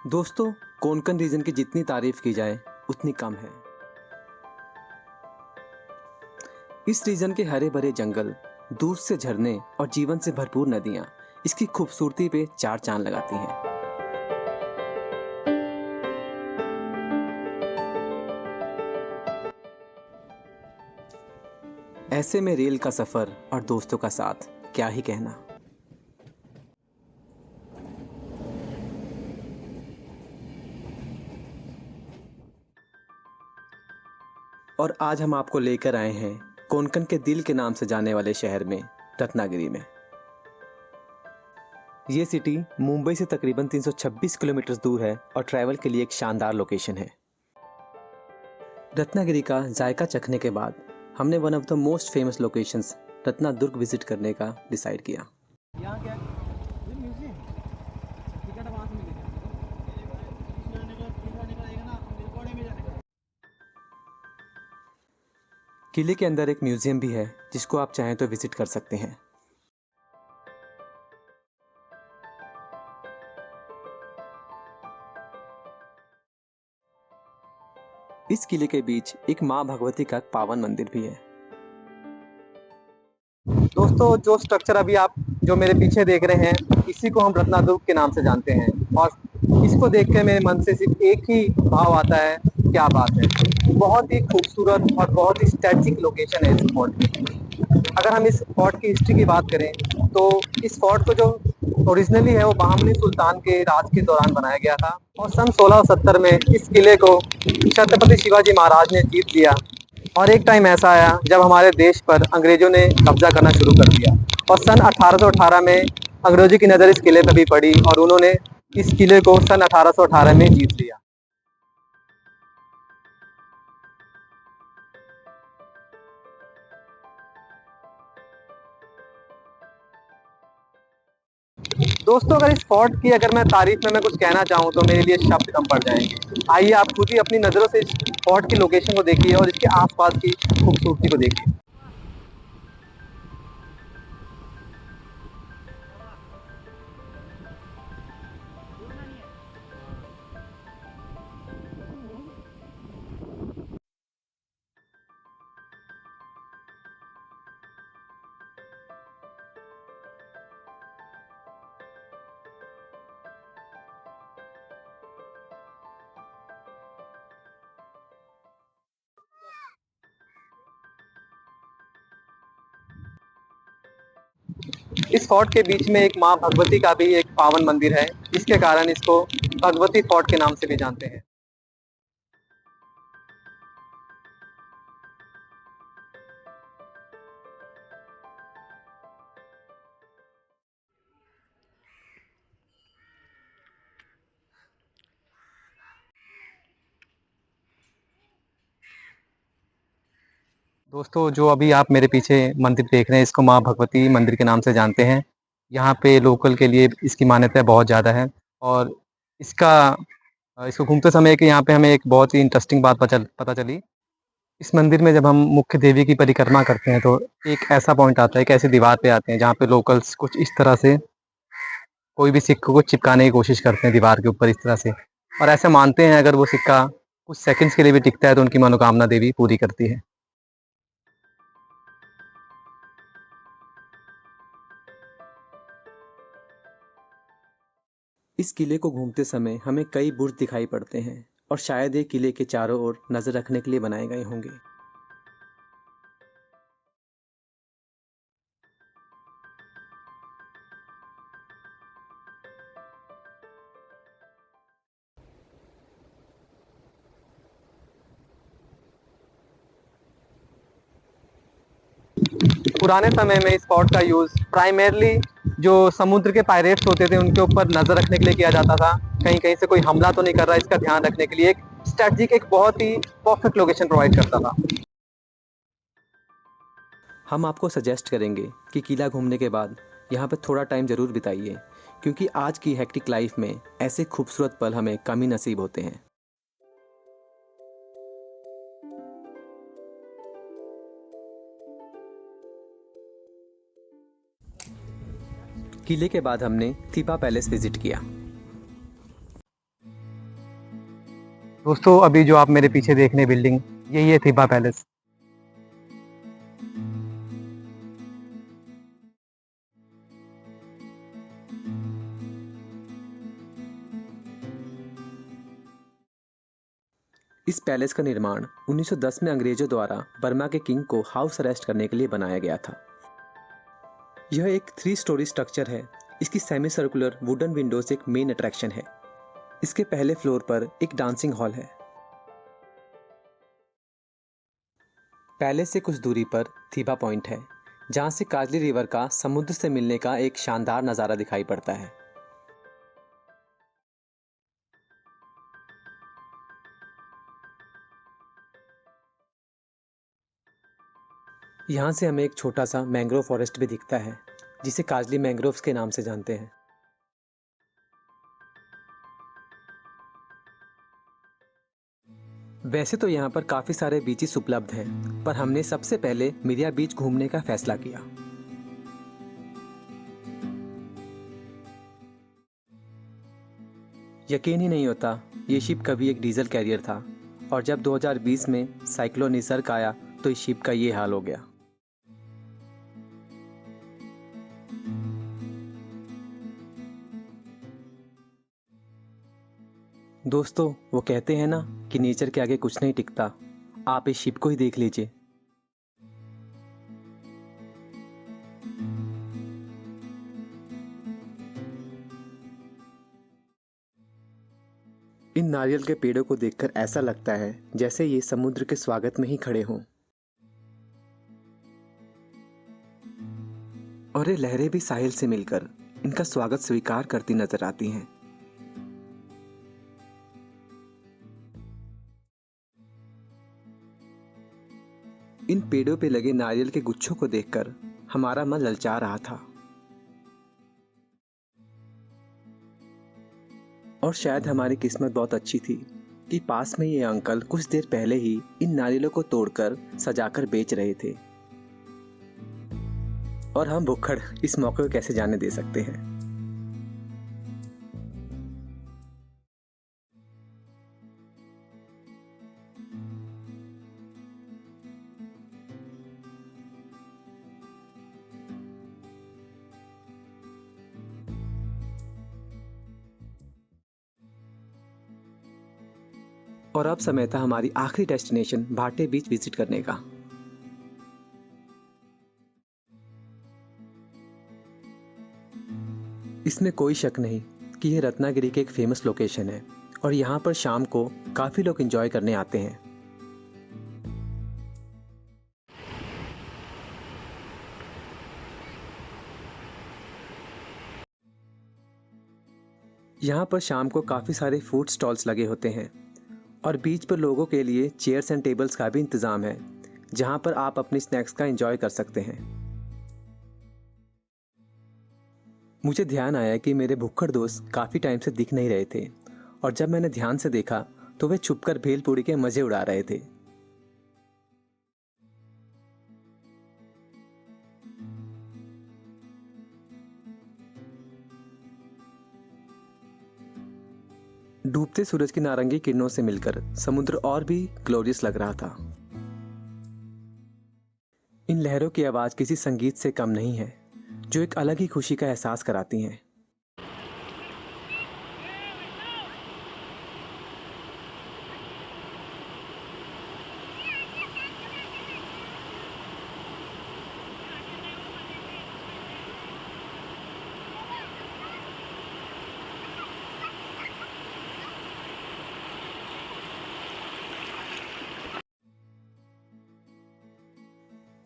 दोस्तों, कोंकण रीजन की जितनी तारीफ की जाए उतनी कम है। इस रीजन के हरे भरे जंगल, दूर से झरने और जीवन से भरपूर नदियां इसकी खूबसूरती पे चार चांद लगाती हैं। ऐसे में रेल का सफर और दोस्तों का साथ, क्या ही कहना। और आज हम आपको लेकर आए हैं कोंकण के दिल के नाम से जाने वाले शहर में, रत्नागिरी में। ये सिटी मुंबई से तकरीबन 326 किलोमीटर दूर है और ट्रैवल के लिए एक शानदार लोकेशन है। रत्नागिरी का जायका चखने के बाद हमने one of the most famous locations Ratnadurg visit करने का डिसाइड किया। यहाँ क्या ये म्यूजियम टिकट वहाँ से मिलेगा किले के अंदर एक म्यूजियम भी है जिसको आप चाहें तो विजिट कर सकते हैं। इस किले के बीच एक माँ भगवती का पावन मंदिर भी है। दोस्तों, जो स्ट्रक्चर अभी आप जो मेरे पीछे देख रहे हैं, इसी को हम रत्नादुर्ग के नाम से जानते हैं। और इसको देख के मेरे मन से सिर्फ एक ही भाव आता है, क्या बात है। बहुत ही खूबसूरत और बहुत ही स्ट्रेटजिक लोकेशन है इस फोर्ट की। अगर हम इस फोर्ट की हिस्ट्री की बात करें तो इस फोर्ट को जो ओरिजिनली है वो बहमनी सुल्तान के राज के दौरान बनाया गया था और सन 1670 में इस किले को छत्रपति शिवाजी महाराज ने जीत लिया। और एक टाइम ऐसा आया जब हमारे देश पर अंग्रेजों ने कब्जा करना शुरू कर दिया और सन 1818 में अंग्रेजों की नज़र इस किले पर भी पड़ी और उन्होंने इस किले को सन 1818 में जीत लिया। दोस्तों, अगर इस फोर्ट की अगर मैं तारीफ में मैं कुछ कहना चाहूँ तो मेरे लिए शब्द कम पड़ जाएंगे। आइए आप खुद ही अपनी नज़रों से इस फोर्ट की लोकेशन को देखिए और इसके आसपास की खूबसूरती को देखिए। इस फोर्ट के बीच में एक माँ भगवती का भी एक पावन मंदिर है, इसके कारण इसको भगवती फोर्ट के नाम से भी जानते हैं। दोस्तों, जो अभी आप मेरे पीछे मंदिर देख रहे हैं, इसको माँ भगवती मंदिर के नाम से जानते हैं। यहाँ पे लोकल के लिए इसकी मान्यता बहुत ज़्यादा है। और इसका इसको घूमते समय कि यहाँ पे हमें एक बहुत ही इंटरेस्टिंग बात पता चली। इस मंदिर में जब हम मुख्य देवी की परिक्रमा करते हैं तो एक ऐसा पॉइंट आता है, एक ऐसी दीवार पे आते हैं जहाँ पे लोकल्स कुछ इस तरह से कोई भी सिक्के को चिपकाने की कोशिश करते हैं दीवार के ऊपर इस तरह से। और ऐसे मानते हैं अगर वो सिक्का कुछ सेकंड्स के लिए भी टिकता है तो उनकी मनोकामना देवी पूरी करती है। इस किले को घूमते समय हमें कई बुर्ज दिखाई पड़ते हैं और शायद ये किले के चारों ओर नजर रखने के लिए बनाए गए होंगे। पुराने समय में इस फोर्ट का यूज प्राइमरली जो समुद्र के पायरेट्स होते थे उनके ऊपर नजर रखने के लिए किया जाता था। कहीं कहीं से कोई हमला तो नहीं कर रहा, इसका ध्यान रखने के लिए एक स्ट्रेटजिक एक बहुत ही परफेक्ट लोकेशन प्रोवाइड करता था। हम आपको सजेस्ट करेंगे कि किला घूमने के बाद यहाँ पर थोड़ा टाइम ज़रूर बिताइए, क्योंकि आज की हेक्टिक लाइफ में ऐसे खूबसूरत पल हमें कम ही नसीब होते हैं। किले के बाद हमने थिपा पैलेस विजिट किया। दोस्तों अभी जो आप मेरे पीछे देख रहे हैं बिल्डिंग, यही है थिबा पैलेस। इस पैलेस का निर्माण 1910 में अंग्रेजों द्वारा बर्मा के किंग को हाउस अरेस्ट करने के लिए बनाया गया था। यह एक 3 स्टोरी स्ट्रक्चर है। इसकी सेमी सर्कुलर वुडन विंडोज एक मेन अट्रैक्शन है। इसके पहले फ्लोर पर एक डांसिंग हॉल है। पैलेस से कुछ दूरी पर थीबा पॉइंट है, जहां से काजली रिवर का समुद्र से मिलने का एक शानदार नज़ारा दिखाई पड़ता है। यहाँ से हमें एक छोटा सा मैंग्रोव फॉरेस्ट भी दिखता है, जिसे काजली मैंग्रोव्स के नाम से जानते हैं। वैसे तो यहाँ पर काफ़ी सारे बीचेस उपलब्ध हैं, पर हमने सबसे पहले मिरिया बीच घूमने का फैसला किया। यकीन ही नहीं होता, ये शिप कभी एक डीजल कैरियर था, और जब 2020 में साइक्लोन निसर्ग आया तो इस शिप का ये हाल हो गया। दोस्तों, वो कहते हैं ना कि नेचर के आगे कुछ नहीं टिकता। आप इस शिप को ही देख लीजिए। इन नारियल के पेड़ों को देखकर ऐसा लगता है जैसे ये समुद्र के स्वागत में ही खड़े हों। और ये लहरें भी साहिल से मिलकर इनका स्वागत स्वीकार करती नजर आती हैं। इन पेड़ों पे लगे नारियल के गुच्छों को देखकर हमारा मन ललचा रहा था। और शायद हमारी किस्मत बहुत अच्छी थी कि पास में ये अंकल कुछ देर पहले ही इन नारियलों को तोड़कर सजाकर बेच रहे थे, और हम भुक्खड़ इस मौके को कैसे जाने दे सकते हैं। और अब समय था हमारी आखिरी डेस्टिनेशन भाटे बीच विजिट करने का। इसमें कोई शक नहीं कि यह रत्नागिरी की एक फेमस लोकेशन है, और यहाँ पर शाम को काफ़ी लोग एंजॉय करने आते हैं। यहाँ पर शाम को काफ़ी सारे फूड स्टॉल्स लगे होते हैं, और बीच पर लोगों के लिए चेयर्स एंड टेबल्स का भी इंतज़ाम है, जहाँ पर आप अपनी स्नैक्स का एंजॉय कर सकते हैं। मुझे ध्यान आया कि मेरे भुक्खड़ दोस्त काफ़ी टाइम से दिख नहीं रहे थे, और जब मैंने ध्यान से देखा तो वे छुपकर भेलपूरी के मज़े उड़ा रहे थे। डूबते सूरज की नारंगी किरणों से मिलकर समुद्र और भी ग्लोरियस लग रहा था। इन लहरों की आवाज किसी संगीत से कम नहीं है, जो एक अलग ही खुशी का एहसास कराती हैं।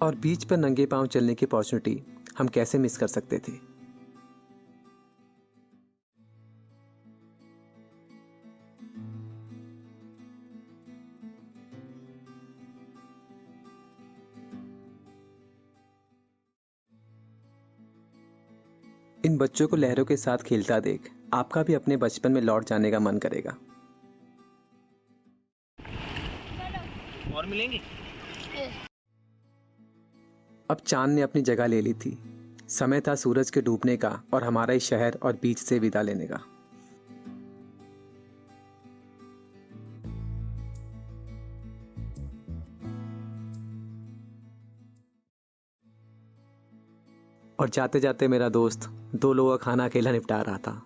और बीच पर नंगे पांव चलने की अपॉर्चुनिटी हम कैसे मिस कर सकते थे। इन बच्चों को लहरों के साथ खेलता देख आपका भी अपने बचपन में लौट जाने का मन करेगा। और मिलेंगे। अब चांद ने अपनी जगह ले ली थी। समय था सूरज के डूबने का और हमारा इस शहर और बीच से विदा लेने का। और जाते जाते मेरा दोस्त 2 लोगों का खाना अकेला निपटा रहा था।